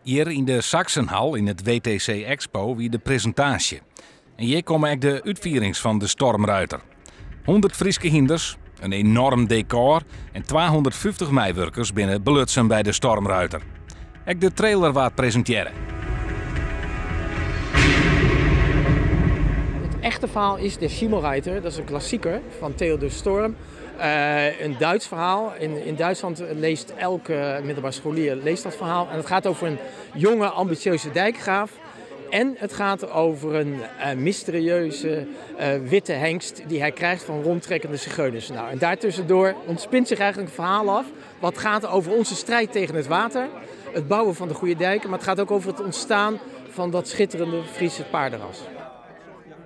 Hier in de Saxenhal in het WTC Expo wie de presentatie. En hier komen ook de uitvierings van de Stormruiter. 100 Frieske hinders, een enorm decor en 250 meiwerkers binnen belutsen bij de Stormruiter. Ook de trailer waard presenteren. Het echte verhaal is de Schimmelreiter, dat is een klassieker van Theodor Storm. Een Duits verhaal. In Duitsland leest elke middelbare scholier leest dat verhaal. En het gaat over een jonge, ambitieuze dijkgraaf. En het gaat over een mysterieuze witte hengst die hij krijgt van rondtrekkende zigeuners. Nou, en daartussendoor ontspint zich eigenlijk een verhaal af. Wat gaat over onze strijd tegen het water. Het bouwen van de goede dijken. Maar het gaat ook over het ontstaan van dat schitterende Friese paardenras.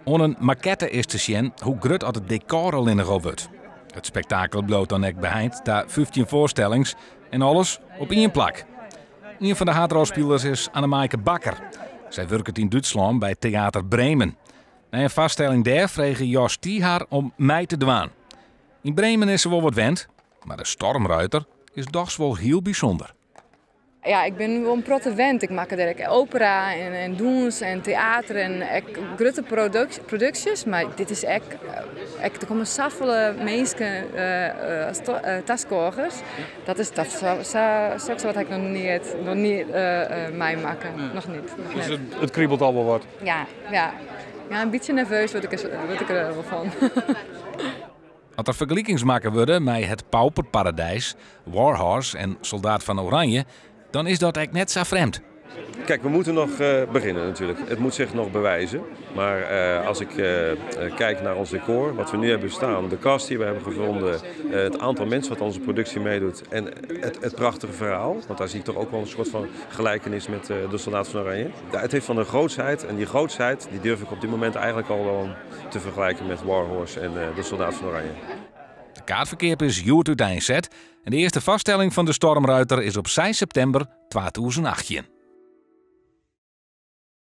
On een maquette is te zien hoe grut het decor al in de wordt. Het spektakel bloot dan ook behind daar 15 voorstellings en alles op één plak. Een van de hoofdrolspelers is Annemaike Bakker. Zij werkt in Duitsland bij Theater Bremen. Na een vaststelling daar vregen Jos T. haar om mij te dwaan. In Bremen is ze wel wat wend, maar de Stormruiter is toch wel heel bijzonder. Ja, ik ben wel een protte wend. Ik maak er opera en doens en theater en grote producties. Maar dit is echt, er komen zoveel mensen, tastkogers. Dat is wat ik nog niet meemaken. Nog niet. Dus het kriebelt al wel wat? Ja, een beetje nerveus word ik er wel van. Als er vergelijkings maken worden met het Pauperparadijs, Warhorse en Soldaat van Oranje, dan is dat eigenlijk net zo vreemd. Kijk, we moeten nog beginnen natuurlijk. Het moet zich nog bewijzen. Maar als ik kijk naar ons decor, wat we nu hebben staan, de cast die we hebben gevonden, het aantal mensen wat onze productie meedoet en het prachtige verhaal, want daar zie ik toch ook wel een soort van gelijkenis met de Soldaat van Oranje. Ja, het heeft van een grootsheid en die grootsheid die durf ik op dit moment eigenlijk al wel te vergelijken met Warhorse en de Soldaat van Oranje. De kaartverkeer is Joert uiteenzet en de eerste vaststelling van de Stormruiter is op 6 september 2018.